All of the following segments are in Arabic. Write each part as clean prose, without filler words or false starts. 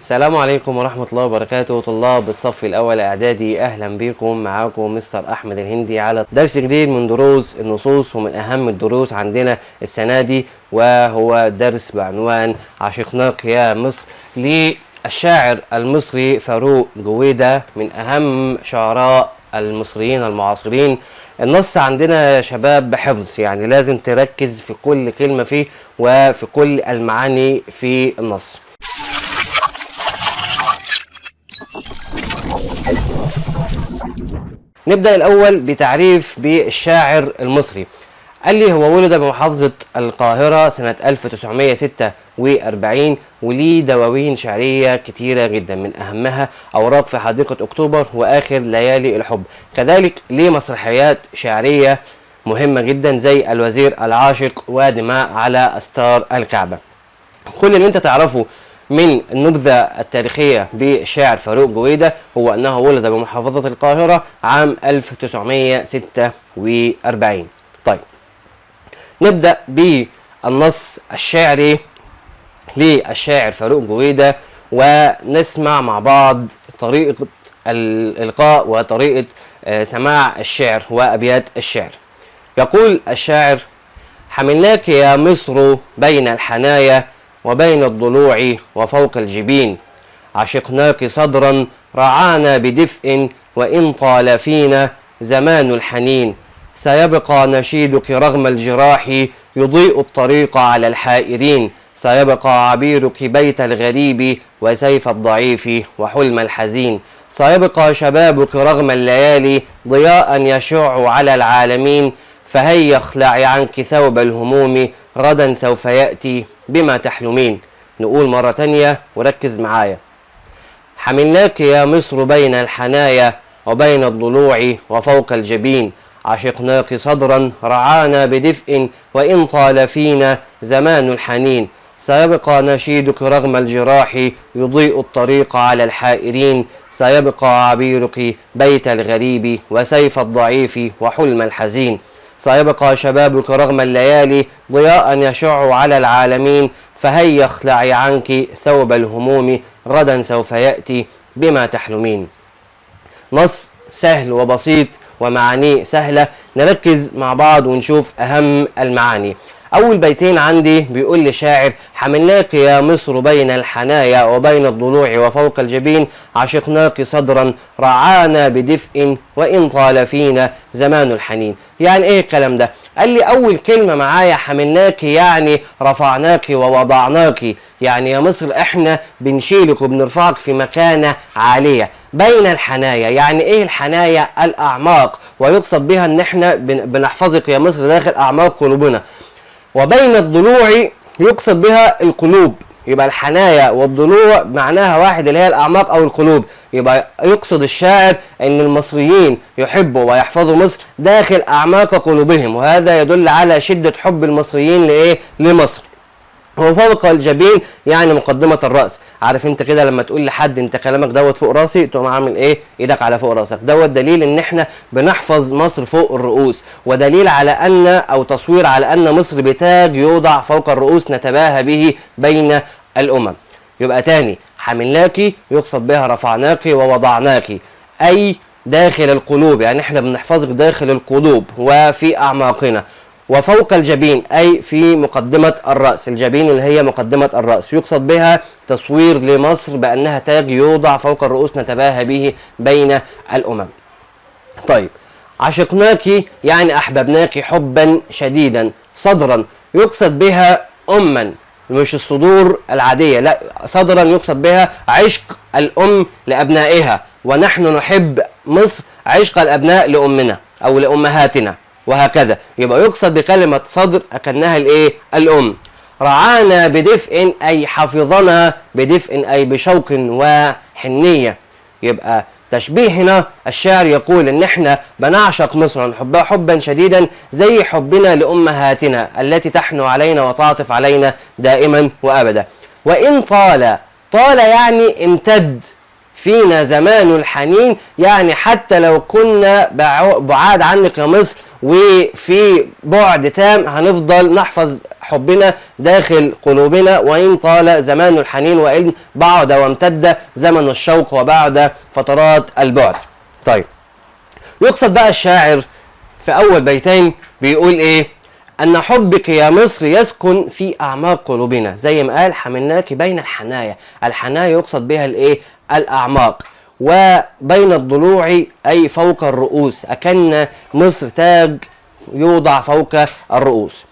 السلام عليكم ورحمة الله وبركاته. طلاب الصف الأول إعدادي، أهلا بكم. معاكم مستر أحمد الهندي على درس جديد من دروس النصوص، ومن أهم الدروس عندنا السنة دي وهو درس بعنوان عشقناك يا مصر للشاعر المصري فاروق جويدة، من أهم شعراء المصريين المعاصرين. النص عندنا يا شباب بحفظ، يعني لازم تركز في كل كلمة فيه وفي كل المعاني في النص. نبدأ الأول بتعريف بالشاعر المصري. قال لي هو ولد بمحافظة القاهرة سنة 1946، وليه دواوين شعرية كتيرة جدا، من أهمها أوراق في حديقة أكتوبر وآخر ليالي الحب. كذلك ليه مسرحيات شعرية مهمة جدا زي الوزير العاشق ودماء على أستار الكعبة. كل اللي انت تعرفه من النبذة التاريخية بالشاعر فاروق جويدة هو أنه ولد بمحافظة القاهرة عام 1946. طيب، نبدأ بالنص الشعري للشاعر فاروق جويدة ونسمع مع بعض طريقة الإلقاء وطريقة سماع الشعر وأبيات الشعر. يقول الشاعر: حملناك يا مصر بين الحنايا وبين الضلوع وفوق الجبين، عشقناك صدرا رعانا بدفء، وإن طال فينا زمان الحنين، سيبقى نشيدك رغم الجراح يضيء الطريق على الحائرين، سيبقى عبيرك بيت الغريب وسيف الضعيف وحلم الحزين، سيبقى شبابك رغم الليالي ضياء يشع على العالمين، فهيا اخلعي عنك ثوب الهموم، غدا سوف يأتي بما تحلمين. نقول مرة تانية وركز معايا: حملناك يا مصر بين الحنايا وبين الضلوع وفوق الجبين، عشقناك صدرا رعانا بدفء، وإن طال فينا زمان الحنين، سيبقى نشيدك رغم الجراح يضيء الطريق على الحائرين، سيبقى عبيرك بيت الغريب وسيف الضعيف وحلم الحزين، سيبقى شبابك رغم الليالي ضياء يشع على العالمين، فهيا اخلعي عنك ثوب الهموم، غدا سوف يأتي بما تحلمين. نص سهل وبسيط ومعانيه سهلة، نركز مع بعض ونشوف أهم المعاني. أول بيتين عندي بيقول لي شاعر: حملناك يا مصر بين الحنايا وبين الضلوع وفوق الجبين، عشقناك صدرا رعانا بدفء، وإن طال فينا زمان الحنين. يعني إيه الكلام ده؟ قال لي أول كلمة معايا حملناك يعني رفعناك ووضعناك، يعني يا مصر إحنا بنشيلك وبنرفعك في مكانة عالية. بين الحنايا يعني إيه الحنايا؟ الأعماق، ويقصد بها إن إحنا بنحفظك يا مصر داخل أعماق قلوبنا. وبين الضلوع يقصد بها القلوب، يبقى الحنايا والضلوع معناها واحد، اللي هي الأعماق أو القلوب. يبقى يقصد الشاعر أن المصريين يحبوا ويحفظوا مصر داخل أعماق قلوبهم، وهذا يدل على شدة حب المصريين لمصر. وفوق الجبين يعني مقدمة الرأس. عارف انت كده لما تقول لحد انت كلامك دوت فوق راسي، تقوم عامل ايه؟ ايدك على فوق راسك. دوت دليل ان احنا بنحفظ مصر فوق الرؤوس، ودليل على ان او تصوير على ان مصر بتاج يوضع فوق الرؤوس نتباهى به بين الامم. يبقى تاني: حملناكي يقصد بها رفعناكي ووضعناكي، اي داخل القلوب، يعني احنا بنحفظك داخل القلوب وفي اعماقنا. وفوق الجبين أي في مقدمة الرأس، الجبين اللي هي مقدمة الرأس، يقصد بها تصوير لمصر بأنها تاج يوضع فوق الرؤوس نتباهى به بين الأمم. طيب، عشقناك يعني أحببناك حبا شديدا. صدرا يقصد بها أما، مش الصدور العادية، لا، صدرا يقصد بها عشق الأم لأبنائها، ونحن نحب مصر عشق الأبناء لأمنا أو لأمهاتنا، وهكذا. يبقى يقصد بكلمة صدر أكنها الايه؟ الأم. رعانا بدفء أي حفظنا بدفء أي بشوق وحنية. يبقى تشبيه هنا الشاعر يقول ان احنا بنعشق مصر ونحبها حبا شديدا زي حبنا لأمهاتنا التي تحنو علينا وتعطف علينا دائما وأبدا. وإن طال يعني امتد فينا زمان الحنين، يعني حتى لو كنا بعاد عنك يا مصر وفي بعد تام هنفضل نحفظ حبنا داخل قلوبنا، وإن طال زمان الحنين وإن بعد وامتد زمن الشوق وبعد فترات البعد. طيب، يقصد بقى الشاعر في أول بيتين بيقول إيه؟ أن حبك يا مصر يسكن في أعماق قلوبنا، زي ما قال حملناك بين الحنايا. الحنايا يقصد بها الإيه؟ الأعماق. وبين الضلوع أي فوق الرؤوس، أكن مصر تاج يوضع فوق الرؤوس.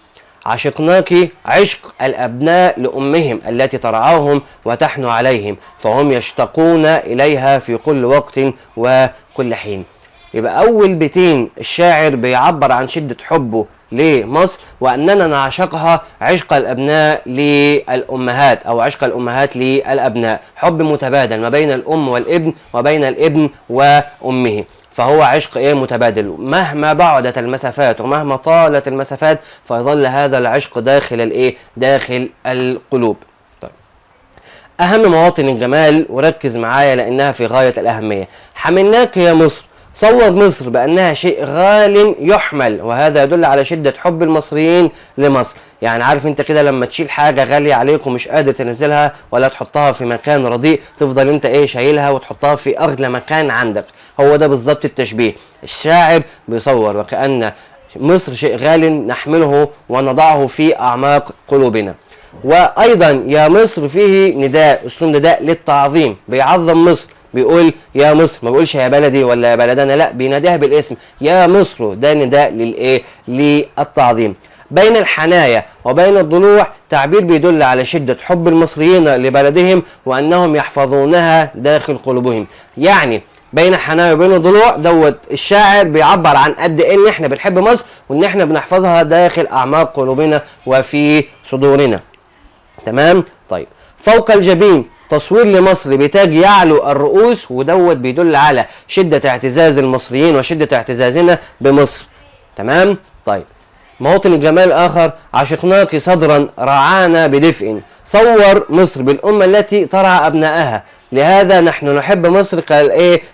عشقناك عشق الأبناء لأمهم التي ترعاهم وتحنو عليهم، فهم يشتاقون إليها في كل وقت وكل حين. يبقى أول بيتين الشاعر بيعبر عن شدة حبه لمصر، وأننا نعشقها عشق الأبناء للأمهات أو عشق الأمهات للأبناء، حب متبادل ما بين الأم والابن وبين الابن وأمه، فهو عشق متبادل مهما بعدت المسافات ومهما طالت المسافات، فيظل هذا العشق داخل داخل القلوب. طيب، أهم مواطن الجمال، وركز معايا لأنها في غاية الأهمية. حملناك يا مصر، صور مصر بأنها شيء غال يحمل، وهذا يدل على شدة حب المصريين لمصر. يعني عارف انت كده لما تشيل حاجة غالية عليك ومش قادر تنزلها ولا تحطها في مكان رديء، تفضل انت شايلها وتحطها في أغلى مكان عندك. هو ده بالظبط التشبيه. الشاعر بيصور وكأن مصر شيء غال نحمله ونضعه في أعماق قلوبنا. وأيضا يا مصر فيه نداء، أسلوب نداء للتعظيم، بيعظم مصر، بيقول يا مصر، ما بيقولش يا بلدي ولا يا بلدنا، لا، بيناديها بالاسم يا مصر. ده نداء للتعظيم. بين الحنايا وبين الضلوع تعبير بيدل على شدة حب المصريين لبلدهم وأنهم يحفظونها داخل قلوبهم. يعني بين الحنايا وبين الضلوع دوت الشاعر بيعبر عن قد ايه ان احنا بنحب مصر وان احنا بنحفظها داخل اعماق قلوبنا وفي صدورنا. تمام؟ طيب، فوق الجبين تصوير لمصر بتاج يعلو الرؤوس، ودوت بيدل على شدة اعتزاز المصريين وشدة اعتزازنا بمصر. تمام؟ طيب، مواطن الجمال آخر، عشقناك صدرا رعانا بدفء، صور مصر بالأمة التي ترعى أبنائها، لهذا نحن نحب مصر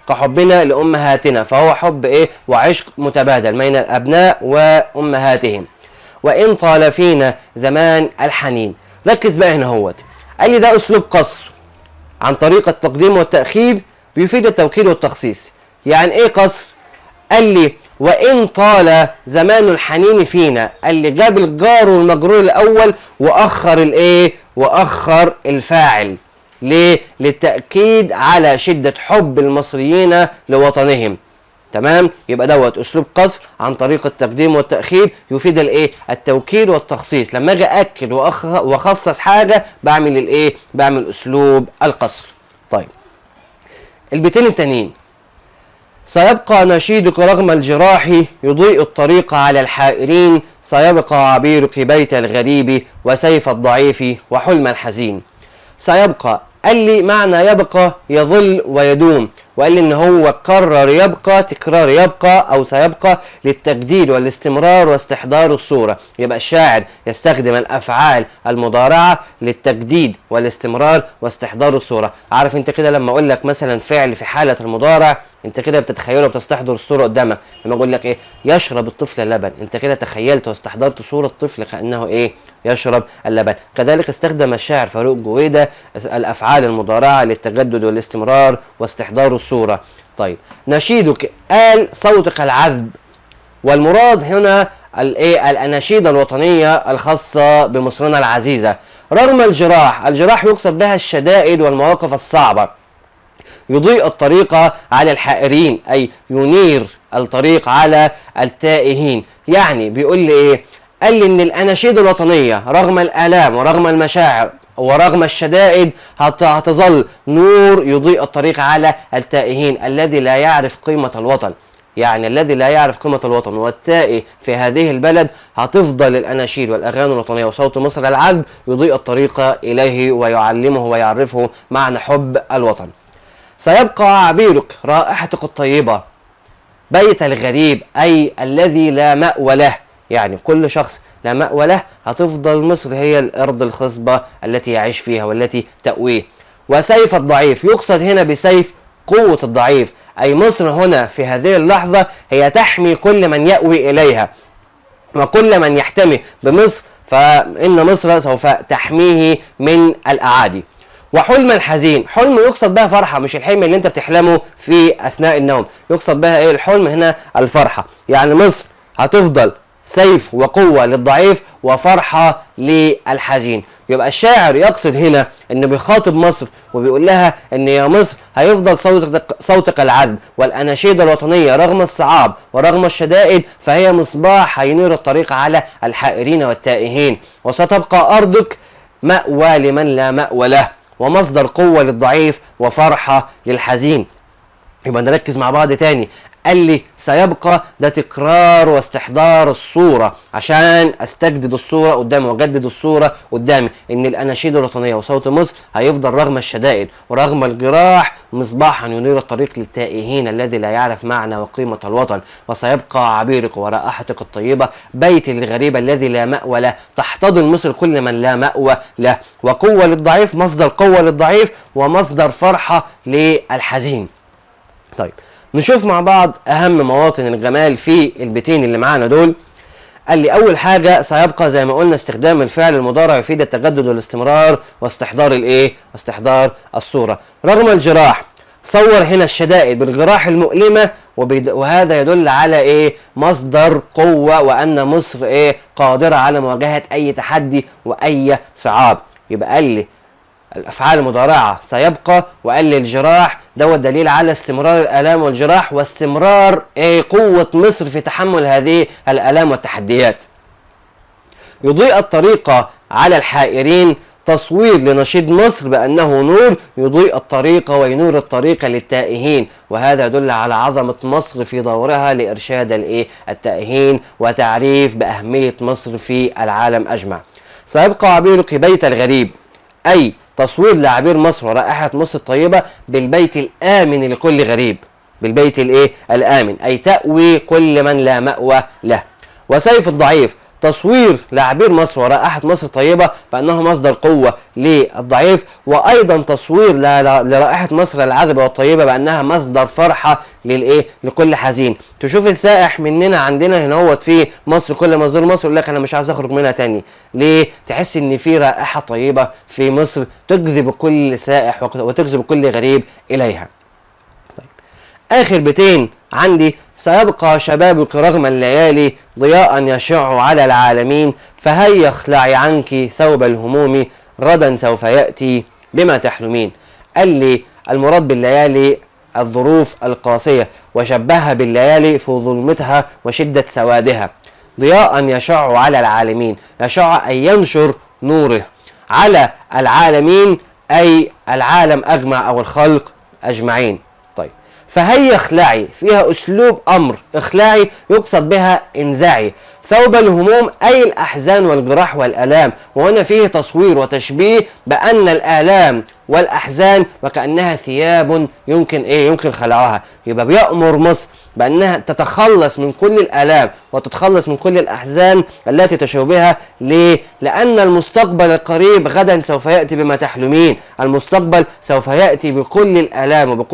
كحبنا لأمهاتنا، فهو حب وعشق متبادل بين الأبناء وأمهاتهم. وإن طال فينا زمان الحنين. ركز بقى هنا هوت، قال لي ده أسلوب قصر عن طريق التقديم والتأخير بيفيد التوكيد والتخصيص. يعني ايه قصر؟ قال لي وإن طال زمان الحنين فينا، قال لي جاب الجار والمجرور الأول وأخر وأخر الفاعل. ليه؟ للتأكيد على شدة حب المصريين لوطنهم. تمام؟ يبقى دوت أسلوب قصر عن طريق التقديم والتأخير يفيد التوكيد والتخصيص. لما أجي أكد وأخصص حاجة بعمل بعمل أسلوب القصر. طيب، البيتين التانيين، سيبقى نشيدك رغم الجراح يضيء الطريق على الحائرين، سيبقى عبيرك بيت الغريب وسيف الضعيف وحلم الحزين. سيبقى، قال لي معنى يبقى يظل ويدوم، وقال لي ان هو كرر يبقى، تكرار يبقى او سيبقى للتجديد والاستمرار واستحضار الصورة. يبقى الشاعر يستخدم الافعال المضارعة للتجديد والاستمرار واستحضار الصورة. عارف انت كده لما اقول لك مثلا فعل في حالة المضارع، انت كده بتتخيله وبتستحضر الصورة قدامك. لما اقول لك يشرب الطفل اللبن، انت كده تخيلت واستحضرت صورة الطفل كأنه يشرب اللبن. كذلك استخدم الشاعر فاروق جويدة الافعال المضارعة للتجدد والاستمرار واستحضار الصورة. طيب، نشيدك، قال صوتك العذب، والمراد هنا الاناشيد الوطنية الخاصة بمصرنا العزيزة. رغم الجراح، الجراح يقصد بها الشدائد والمواقف الصعبة. يضيء الطريق على الحائرين، أي ينير الطريق على التائهين. يعني بيقول لي قال لي إن الأناشيد الوطنية رغم الآلام ورغم المشاعر ورغم الشدائد هتظل نور يضيء الطريق على التائهين، الذي لا يعرف قيمة الوطن. يعني الذي لا يعرف قيمة الوطن والتائه في هذه البلد، هتفضل الأناشيد والأغاني الوطنية وصوت مصر العذب يضيء الطريق إليه ويعلمه ويعرفه معنى حب الوطن. سيبقى عبيرك، رائحتك الطيبة، بيت الغريب، أي الذي لا مأوى له. يعني كل شخص لا مأوى له، هتفضل مصر هي الأرض الخصبة التي يعيش فيها والتي تأويه. وسيف الضعيف، يقصد هنا بسيف قوة الضعيف، أي مصر هنا في هذه اللحظة هي تحمي كل من يأوي إليها، وكل من يحتمي بمصر فإن مصر سوف تحميه من الأعادي. وحلم الحزين، حلم يقصد بها فرحة، مش الحلم اللي انت بتحلمه في أثناء النوم، يقصد بها ايه الحلم هنا؟ الفرحة. يعني مصر هتفضل سيف وقوة للضعيف وفرحة للحزين. يبقى الشاعر يقصد هنا انه بيخاطب مصر وبيقول لها ان يا مصر هيفضل صوتك العذب، والاناشيد الوطنية رغم الصعاب ورغم الشدائد فهي مصباح ينير الطريق على الحائرين والتائهين، وستبقى ارضك مأوى لمن لا مأوى له، ومصدر قوة للضعيف وفرحة للحزين. يبقى نركز مع بعض تاني. قال لي سيبقى، ده تكرار واستحضار الصورة عشان استجدد الصورة قدامي واجدد الصورة قدامي ان الاناشيد الوطنية وصوت مصر هيفضل رغم الشدائد ورغم الجراح مصباحا ينير الطريق للتائهين الذي لا يعرف معنى وقيمة الوطن، وسيبقى عبيرك ورائحتك الطيبة بيت الغريب الذي لا مأوى له، تحتضن مصر كل من لا مأوى له، وقوة للضعيف، مصدر قوة للضعيف ومصدر فرحة للحزين. طيب نشوف مع بعض اهم مواطن الجمال في البيتين اللي معانا دول. قال لي اول حاجه سيبقى زي ما قلنا استخدام الفعل المضارع يفيد التجدد والاستمرار واستحضار الايه؟ استحضار الصوره. رغم الجراح، صور هنا الشدائد بالجراح المؤلمه وهذا يدل على ايه؟ مصدر قوه، وان مصر ايه؟ قادره على مواجهه اي تحدي واي صعاب. يبقى قال لي الافعال المضارعه سيبقى، وقال لي الجراح دوت دليل على استمرار الالام والجراح واستمرار قوه مصر في تحمل هذه الالام والتحديات. يضيء الطريق على الحائرين، تصوير لنشيد مصر بانه نور يضيء الطريق وينور الطريق للتائهين، وهذا يدل على عظمه مصر في دورها لارشاد التائهين وتعريف باهميه مصر في العالم اجمع. سيبقى عبيرك بيت الغريب، اي تصوير لعبير مصر ورائحة مصر الطيبة بالبيت الآمن لكل غريب، بالبيت الآمن، أي تأوي كل من لا مأوى له. وسيف الضعيف، تصوير لعبير مصر ورائحة مصر الطيبة بأنه مصدر قوة للضعيف، وأيضا تصوير لرائحة مصر العذبة والطيبة بأنها مصدر فرحة لكل حزين. تشوف السائح مننا عندنا هنا هو في مصر، كل ما تزور مصر يقول لك أنا مش عايز أخرج منها تاني. ليه؟ تحس إن في رائحة طيبة في مصر تجذب كل سائح وتجذب كل غريب إليها. آخر بيتين عندي، سيبقى شبابك رغم الليالي ضياء يشع على العالمين، فهيا اخلعي عنك ثوب الهموم غدا سوف يأتي بما تحلمين. قال لي المراد بالليالي الظروف القاسية، وشبهها بالليالي في ظلمتها وشدة سوادها. ضياء يشع على العالمين، يشع أي ينشر نوره على العالمين، أي العالم أجمع أو الخلق أجمعين. طيب فهيا اخلعي فيها أسلوب أمر، اخلعي يقصد بها انزعي. ثوب الهموم أي الأحزان والجراح والآلام، وهنا فيه تصوير وتشبيه بأن الآلام والأحزان وكأنها ثياب يمكن خلعها. يبقى بيأمر مصر بأنها تتخلص من كل الآلام وتتخلص من كل الأحزان التي تشوبها. ليه؟ لأن المستقبل القريب غدا سوف يأتي بما تحلمين. المستقبل سوف يأتي بكل الآلام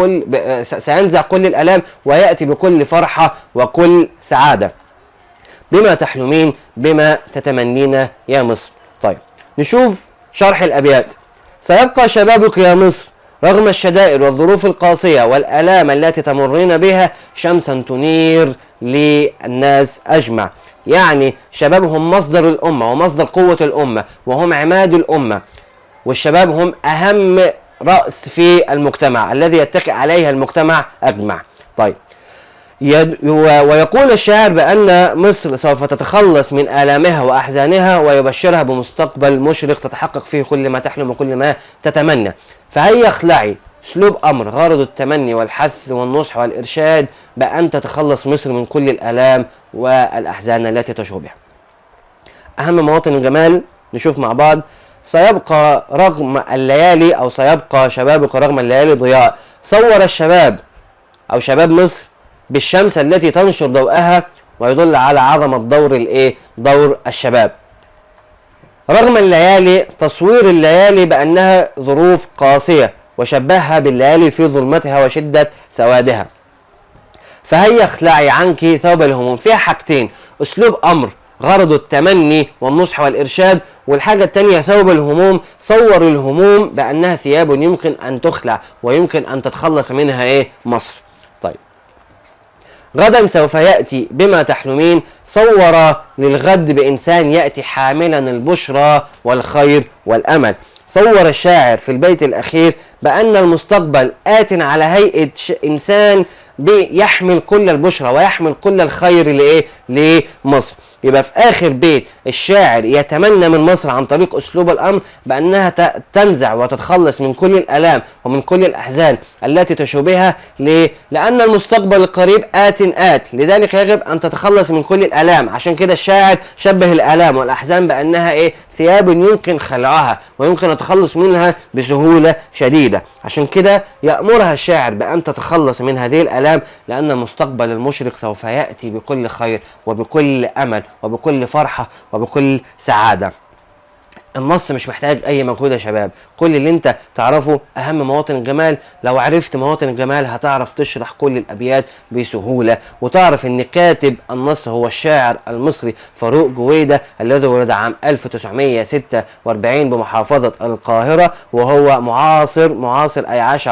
سينزع كل الآلام ويأتي بكل فرحة وكل سعادة. بما تحلمين، بما تتمنين يا مصر. طيب نشوف شرح الأبيات. سيبقى شبابك يا مصر رغم الشدائد والظروف القاسية والآلام التي تمرين بها شمسا تنير للناس أجمع. يعني شبابهم مصدر الأمة ومصدر قوة الأمة، وهم عماد الأمة، والشباب هم أهم رأس في المجتمع الذي يتكئ عليه المجتمع أجمع. طيب ويقول الشاعر بأن مصر سوف تتخلص من آلامها وأحزانها ويبشرها بمستقبل مشرق تتحقق فيه كل ما تحلم وكل ما تتمنى. فهيا اخلعي اسلوب امر غرض التمني والحث والنصح والارشاد بان تتخلص مصر من كل الالام والاحزان التي تشوبها. اهم مواطن الجمال نشوف مع بعض. سيبقى رغم الليالي، او سيبقى شبابك رغم الليالي ضياء. صور الشباب او شباب مصر بالشمس التي تنشر ضوءها ويدل على عظمة دور الشباب. رغم الليالي، تصوير الليالي بأنها ظروف قاسية وشبهها بالليالي في ظلمتها وشدة سوادها. فهيا اخلعي عنك ثوب الهموم، فيها حاجتين، أسلوب أمر غرضه التمني والنصح والإرشاد. والحاجة التانية ثوب الهموم، صور الهموم بأنها ثياب يمكن أن تخلع ويمكن أن تتخلص منها إيه؟ مصر. طيب، غدا سوف يأتي بما تحلمين، صور للغد بإنسان يأتي حاملا البشرى والخير والأمل. صور الشاعر في البيت الأخير بأن المستقبل آت على هيئة إنسان بيحمل كل البشرى ويحمل كل الخير لإيه؟ لمصر. يبقى في آخر بيت الشاعر يتمنى من مصر عن طريق أسلوب الأمر بأنها تنزع وتتخلص من كل الآلام ومن كل الأحزان التي تشوبها. ليه؟ لأن المستقبل القريب آت، لذلك يجب أن تتخلص من كل الآلام. عشان كده الشاعر شبه الآلام والأحزان بأنها إيه؟ ثياب يمكن خلعها ويمكن التخلص منها بسهولة شديدة. عشان كده يأمرها الشاعر بأن تتخلص من هذه الآلام، لأن المستقبل المشرق سوف يأتي بكل خير وبكل أمل وبكل فرحة وبكل سعادة. النص مش محتاج اي مجهود يا شباب، كل اللي انت تعرفه اهم مواطن الجمال. لو عرفت مواطن الجمال هتعرف تشرح كل الابيات بسهولة، وتعرف ان كاتب النص هو الشاعر المصري فاروق جويدة الذي ولد عام 1946 بمحافظة القاهرة، وهو معاصر اي عاش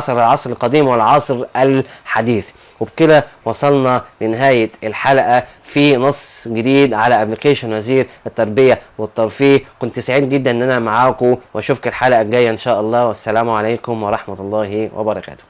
العصر القديم والعصر الحديث. وبكده وصلنا لنهاية الحلقة في نص جديد على ابلكيشن وزير التربية والترفيه. كنت سعيد جدا ان انا معاكم، واشوفك الحلقة الجاية ان شاء الله، والسلام عليكم ورحمة الله وبركاته.